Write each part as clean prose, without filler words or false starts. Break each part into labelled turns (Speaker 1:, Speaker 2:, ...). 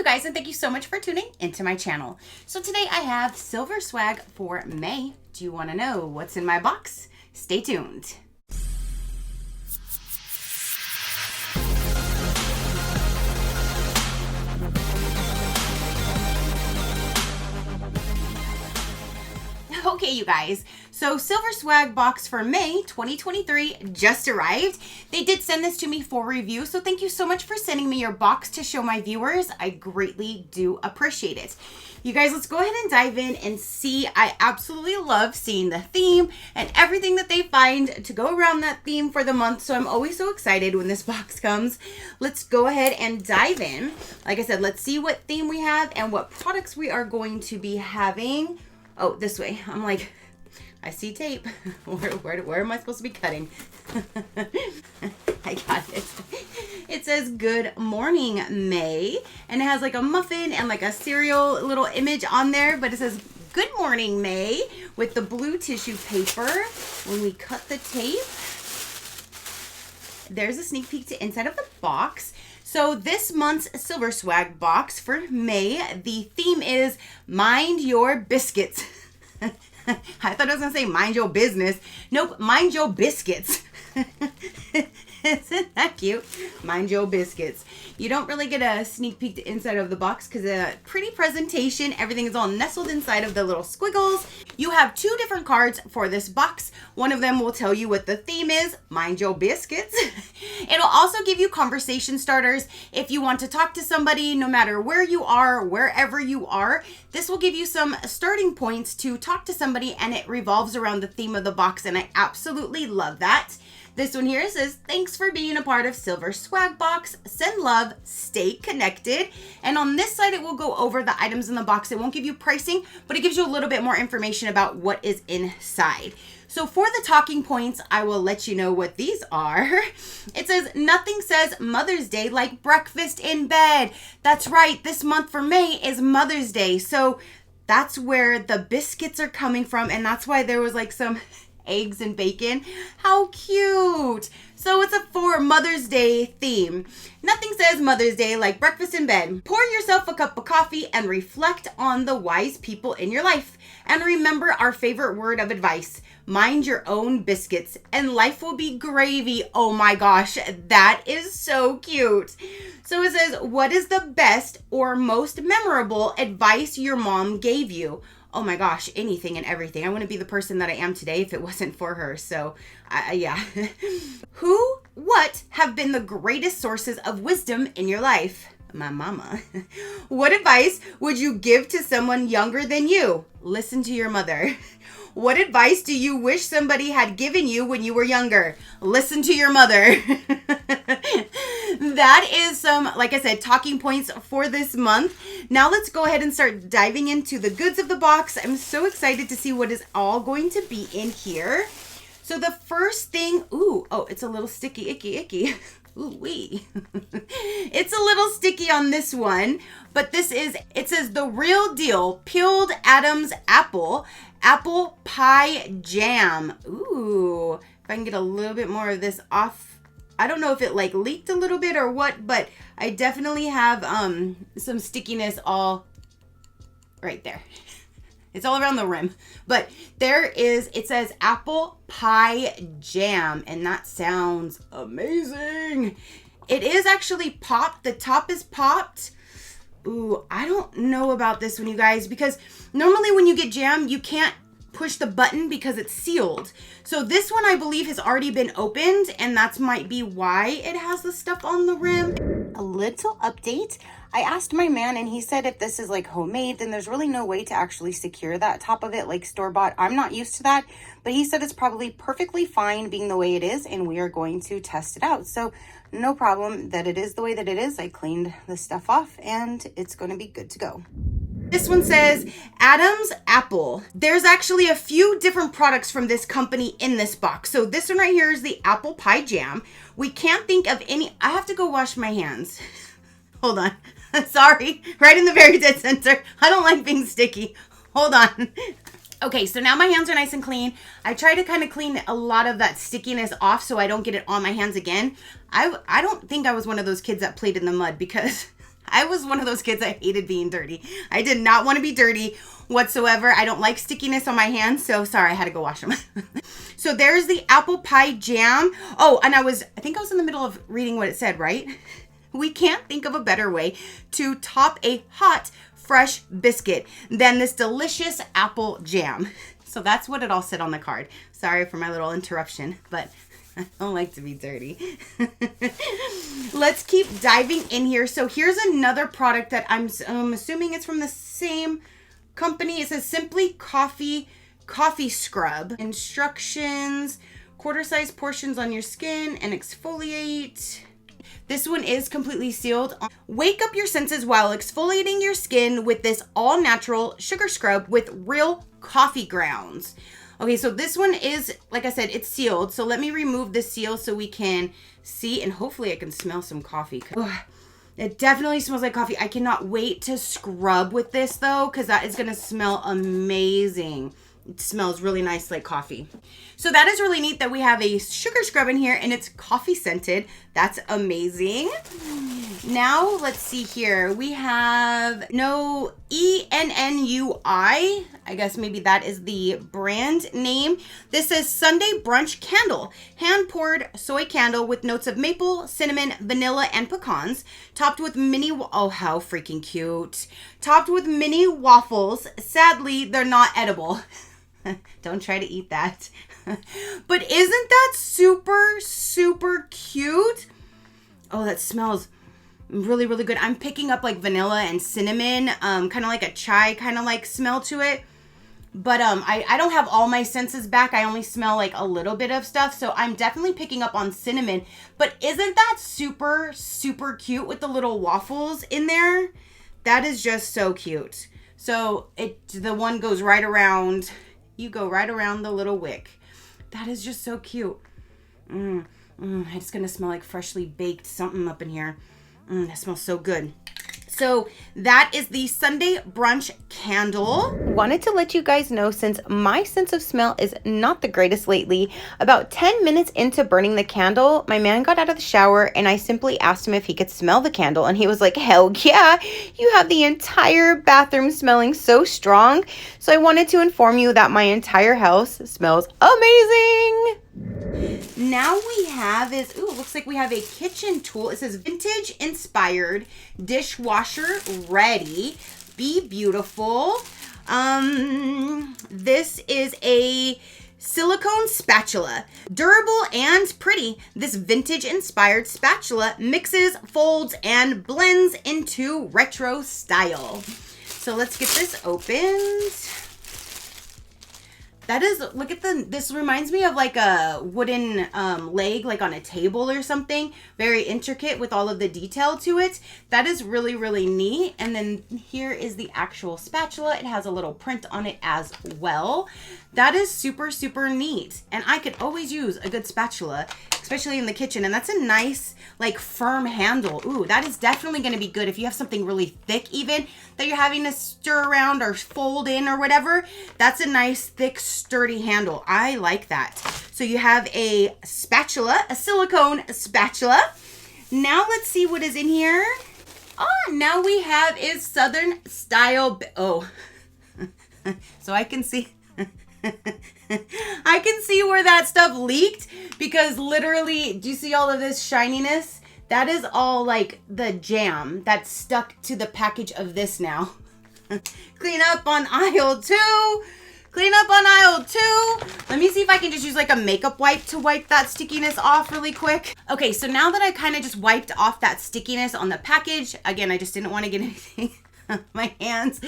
Speaker 1: guys, and thank you so much for tuning into my channel. So today I have silver swag for May. Do you want to know what's in my box? Stay tuned. Okay, you guys, so silver swag box for May 2023 just arrived. They did send this to me for review, so thank you so much for sending me your box to show my viewers. I greatly do appreciate it. You guys, let's go ahead and dive in and see. I absolutely love seeing the theme and everything that they find to go around that theme for the month, so I'm always so excited when this box comes. Let's go ahead and dive in. Like I said, let's see what theme we have and what products we are going to be having. Oh, this way. I'm like, I see tape. Where am I supposed to be cutting? I got it. It says, "Good morning, May." And it has like a muffin and like a cereal little image on there. But it says, "Good morning, May," with the blue tissue paper. When we cut the tape, there's a sneak peek to inside of the box. So this month's silver swag box for May, the theme is Mind Your Biscuits. I thought I was going to say mind your business. Nope, mind your biscuits. Isn't that cute? Mind your biscuits. You don't really get a sneak peek to inside of the box because a pretty presentation. Everything is all nestled inside of the little squiggles. You have two different cards for this box. One of them will tell you what the theme is, mind your biscuits. It'll also give you conversation starters. If you want to talk to somebody, no matter where you are, wherever you are, this will give you some starting points to talk to somebody, and it revolves around the theme of the box, and I absolutely love that. This one here says, "Thanks for being a part of Silver Swag Box. Send love, stay connected." And on this side, it will go over the items in the box. It won't give you pricing, but it gives you a little bit more information about what is inside. So for the talking points, I will let you know what these are. It says, "Nothing says Mother's Day like breakfast in bed." That's right. This month for May is Mother's Day. So that's where the biscuits are coming from. And that's why there was like some eggs and bacon. How cute. So it's a for Mother's Day theme. Nothing says Mother's Day like breakfast in bed. Pour yourself a cup of coffee and reflect on the wise people in your life. And remember our favorite word of advice, mind your own biscuits and life will be gravy. Oh my gosh, that is so cute. So it says, "What is the best or most memorable advice your mom gave you?" Oh my gosh, anything and everything. I wouldn't be the person that I am today if it wasn't for her. So, yeah. What have been the greatest sources of wisdom in your life? My mama. What advice would you give to someone younger than you? Listen to your mother. What advice do you wish somebody had given you when you were younger? Listen to your mother. That is some, like I said, talking points for this month. Now let's go ahead and start diving into the goods of the box. I'm so excited to see what is all going to be in here. So the first thing, it's a little sticky, icky. Ooh wee. It's a little sticky on this one, but it says "The Real Deal Peeled Adam's Apple Pie Jam." Ooh, if I can get a little bit more of this off. I don't know if it like leaked a little bit or what, but I definitely have some stickiness all right there. It's all around the rim, but it says apple pie jam, and that sounds amazing. It is actually popped. The top is popped. Ooh, I don't know about this one, you guys, because normally when you get jam, you can't push the button because it's sealed. So this one I believe has already been opened, and that's might be why it has the stuff on the rim. A little update. I asked my man and he said if this is like homemade, then there's really no way to actually secure that top of it like store-bought. I'm not used to that, but he said it's probably perfectly fine being the way it is, and we are going to test it out. So no problem that it is the way that it is. I cleaned the stuff off and it's going to be good to go. This one says Adam's Apple. There's actually a few different products from this company in this box. So this one right here is the apple pie jam. We can't think of any. I have to go wash my hands. Hold on. Sorry. Right in the very dead center. I don't like being sticky. Hold on. Okay, so now my hands are nice and clean. I try to kind of clean a lot of that stickiness off so I don't get it on my hands again. I don't think I was one of those kids that played in the mud, because I was one of those kids that hated being dirty. I did not want to be dirty whatsoever. I don't like stickiness on my hands, so sorry, I had to go wash them. So there's the apple pie jam. Oh, and I think I was in the middle of reading what it said, right? We can't think of a better way to top a hot, fresh biscuit than this delicious apple jam. So that's what it all said on the card. Sorry for my little interruption, but I don't like to be dirty. Let's keep diving in here. So here's another product that I'm assuming it's from the same company. It says Simply Coffee Scrub. Instructions, quarter size portions on your skin and exfoliate. This one is completely sealed. Wake up your senses while exfoliating your skin with this all natural sugar scrub with real coffee grounds. Okay, so this one is, like I said, it's sealed. So let me remove the seal so we can see, and hopefully I can smell some coffee. Ugh, it definitely smells like coffee. I cannot wait to scrub with this though, because that is gonna smell amazing. It smells really nice like coffee. So that is really neat that we have a sugar scrub in here and it's coffee scented. That's amazing. Now let's see here. We have no ENNUI. I guess maybe that is the brand name. This is Sunday Brunch Candle. Hand poured soy candle with notes of maple, cinnamon, vanilla, and pecans. Topped with oh how freaking cute. Topped with mini waffles. Sadly, they're not edible. Don't try to eat that. But isn't that super, super cute? Oh, that smells really, really good. I'm picking up like vanilla and cinnamon, kind of like a chai kind of like smell to it. But I don't have all my senses back. I only smell like a little bit of stuff. So I'm definitely picking up on cinnamon. But isn't that super, super cute with the little waffles in there? That is just so cute. So the one goes right around. You go right around the little wick. That is just so cute. It's gonna smell like freshly baked something up in here. That smells so good. So that is the Sunday Brunch Candle. Wanted to let you guys know, since my sense of smell is not the greatest lately, about 10 minutes into burning the candle, my man got out of the shower and I simply asked him if he could smell the candle. And he was like, hell yeah, you have the entire bathroom smelling so strong. So I wanted to inform you that my entire house smells amazing. Now we have it looks like we have a kitchen tool. It says vintage inspired dishwasher ready. Be beautiful. This is a silicone spatula. Durable and pretty. This vintage inspired spatula mixes, folds, and blends into retro style. So let's get this opened. That is, look at this reminds me of like a wooden leg, like on a table or something. Very intricate with all of the detail to it. That is really, really neat. And then here is the actual spatula. It has a little print on it as well. That is super, super neat. And I could always use a good spatula, especially in the kitchen. And that's a nice, like, firm handle. Ooh, that is definitely going to be good if you have something really thick even that you're having to stir around or fold in or whatever. That's a nice, thick, sturdy handle. I like that. So you have a spatula, a silicone spatula. Now let's see what is in here. Oh, now we have is Southern style. Oh, so I can see. I can see where that stuff leaked, because literally, do you see all of this shininess? That is all like the jam that's stuck to the package of this now. Clean up on aisle 2. Clean up on aisle 2. Let me see if I can just use like a makeup wipe to wipe that stickiness off really quick. Okay, so now that I kind of just wiped off that stickiness on the package, again, I just didn't want to get anything on my hands.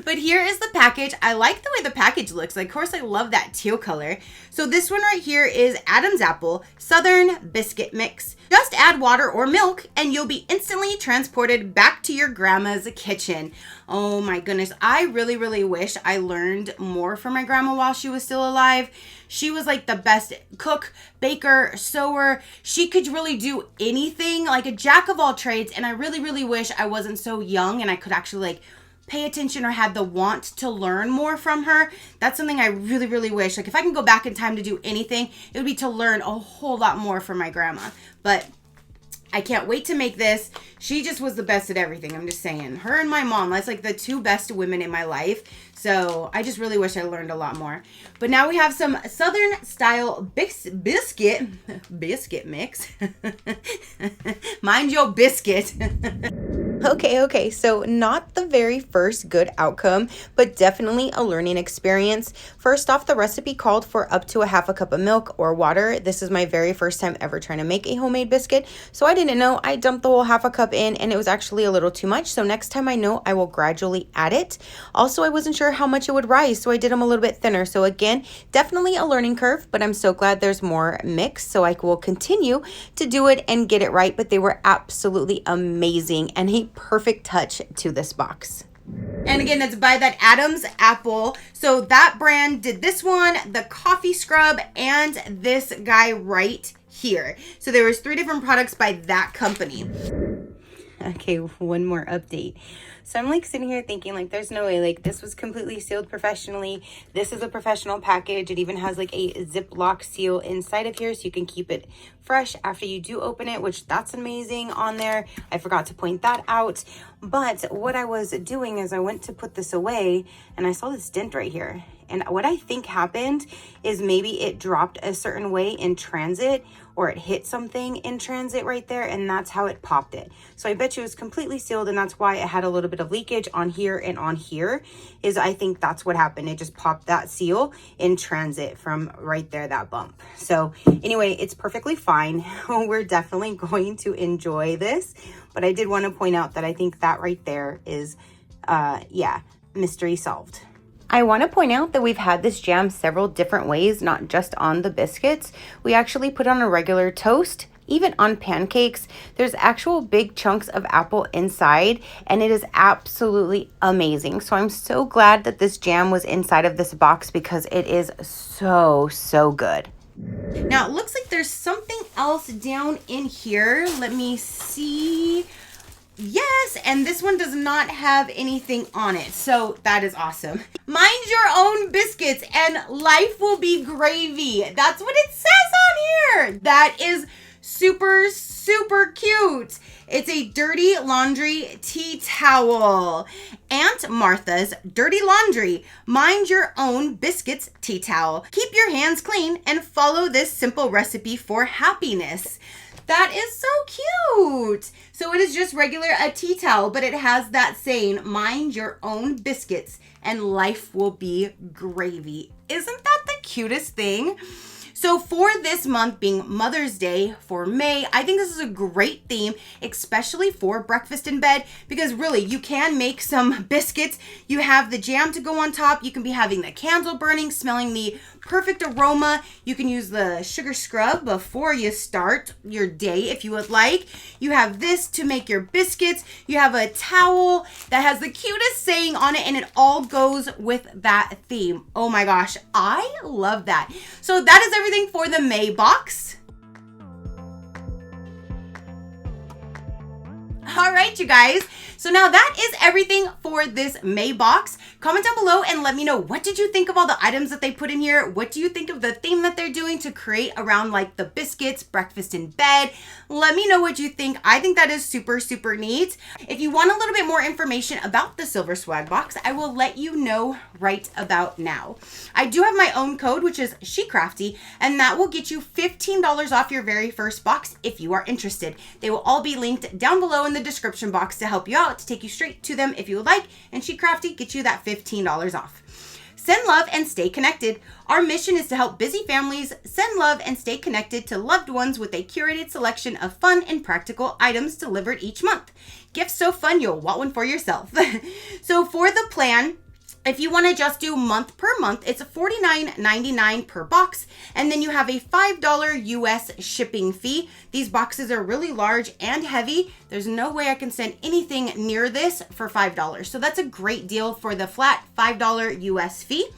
Speaker 1: But here is the package. I like the way the package looks. Like, of course, I love that teal color. So this one right here is Adam's Apple Southern Biscuit Mix. Just add water or milk and you'll be instantly transported back to your grandma's kitchen. Oh my goodness. I really, really wish I learned more from my grandma while she was still alive. She was like the best cook, baker, sewer. She could really do anything, like a jack of all trades. And I really, really wish I wasn't so young and I could actually like pay attention or had the want to learn more from her. That's something I really, really wish. Like if I can go back in time to do anything, it would be to learn a whole lot more from my grandma. But I can't wait to make this. She just was the best at everything. I'm just saying. Her and my mom, that's like the two best women in my life. So I just really wish I learned a lot more. But now we have some Southern style biscuit mix. Mind your biscuit. Okay, so not the very first good outcome, but definitely a learning experience. First off, the recipe called for up to a half a cup of milk or water. This is my very first time ever trying to make a homemade biscuit, so I didn't know. I dumped the whole half a cup in and it was actually a little too much, so next time I know I will gradually add it. Also, I wasn't sure how much it would rise, so I did them a little bit thinner. So again, definitely a learning curve, but I'm so glad there's more mix, so I will continue to do it and get it right. But they were absolutely amazing and a perfect touch to this box. And again, that's by that Adam's Apple. So that brand did this one, the coffee scrub, and this guy right here. So there was 3 different products by that company. Okay, one more update. So I'm like sitting here thinking like there's no way, like this was completely sealed professionally. This is a professional package. It even has like a Ziploc seal inside of here so you can keep it fresh after you do open it, which that's amazing on there. I forgot to point that out. But what I was doing is I went to put this away and I saw this dent right here. And what I think happened is maybe it dropped a certain way in transit, or it hit something in transit right there, and that's how it popped it. So I bet you it was completely sealed, and that's why it had a little bit of leakage on here and on here. Is I think that's what happened. It just popped that seal in transit from right there, that bump. So anyway, it's perfectly fine. We're definitely going to enjoy this, but I did want to point out that I think that right there is, yeah, mystery solved. I want to point out that we've had this jam several different ways, not just on the biscuits. We actually put on a regular toast, even on pancakes. There's actual big chunks of apple inside, and it is absolutely amazing. So I'm so glad that this jam was inside of this box because it is so good. Now it looks like there's something else down in here. Let me see. Yes, and this one does not have anything on it, so that is awesome. Mind your own biscuits and life will be gravy. That's what it says on here. That is super cute. It's a dirty laundry tea towel. Aunt Martha's Dirty Laundry. Mind your own biscuits tea towel. Keep your hands clean and follow this simple recipe for happiness. That is so cute. So it is just regular a tea towel, but it has that saying, mind your own biscuits and life will be gravy. Isn't that the cutest thing? So for this month being Mother's Day for May, I think this is a great theme, especially for breakfast in bed, because really you can make some biscuits. You have the jam to go on top. You can be having the candle burning, smelling the perfect aroma. You can use the sugar scrub before you start your day if you would like. You have this to make your biscuits. You have a towel that has the cutest saying on it, and it all goes with that theme. Oh my gosh, I love that. So that is everything for the May box. All right, you guys. So now that is everything for this May box. Comment down below and let me know, what did you think of all the items that they put in here? What do you think of the theme that they're doing to create around like the biscuits, breakfast in bed? Let me know what you think. I think that is super neat. If you want a little bit more information about the Silver Swag box, I will let you know right about now. I do have my own code, which is SheCrafty, and that will get you $15 off your very first box if you are interested. They will all be linked down below in the description box to help you out, to take you straight to them if you would like, and SheCrafty gets you that $15 off. Send love and stay connected. Our mission is to help busy families send love and stay connected to loved ones with a curated selection of fun and practical items delivered each month. Gifts so fun you'll want one for yourself. So for the plan, if you want to just do month per month, it's $49.99 per box, and then you have a $5 US shipping fee. These boxes are really large and heavy. There's no way I can send anything near this for $5. So that's a great deal for the flat $5 US fee.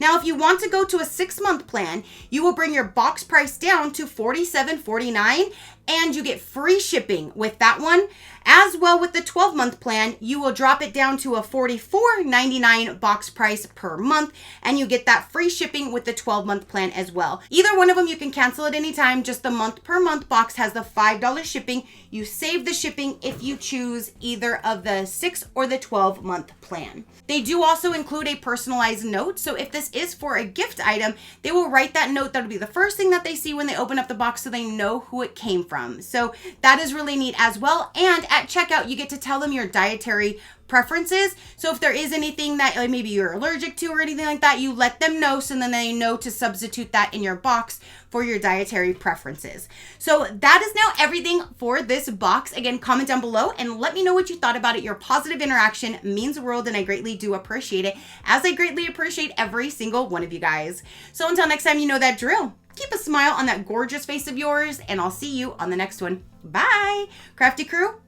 Speaker 1: Now, if you want to go to a 6-month plan, you will bring your box price down to $47.49, and you get free shipping with that one. As well, with the 12-month plan, you will drop it down to a $44.99 box price per month, and you get that free shipping with the 12-month plan as well. Either one of them, you can cancel at any time. Just the month per month box has the $5 shipping. You save the shipping if you choose either of the 6 or the 12-month plan. They do also include a personalized note. So if this is for a gift item, they will write that note. That'll be the first thing that they see when they open up the box, so they know who it came from. So that is really neat as well. And at checkout, you get to tell them your dietary preferences. So if there is anything that maybe you're allergic to or anything like that, you let them know, so then they know to substitute that in your box for your dietary preferences. So that is now everything for this box. Again, comment down below and let me know what you thought about it. Your positive interaction means the world, and I greatly do appreciate it, as I greatly appreciate every single one of you guys. So until next time, you know that drill. Keep a smile on that gorgeous face of yours, and I'll see you on the next one. Bye, Crafty Crew.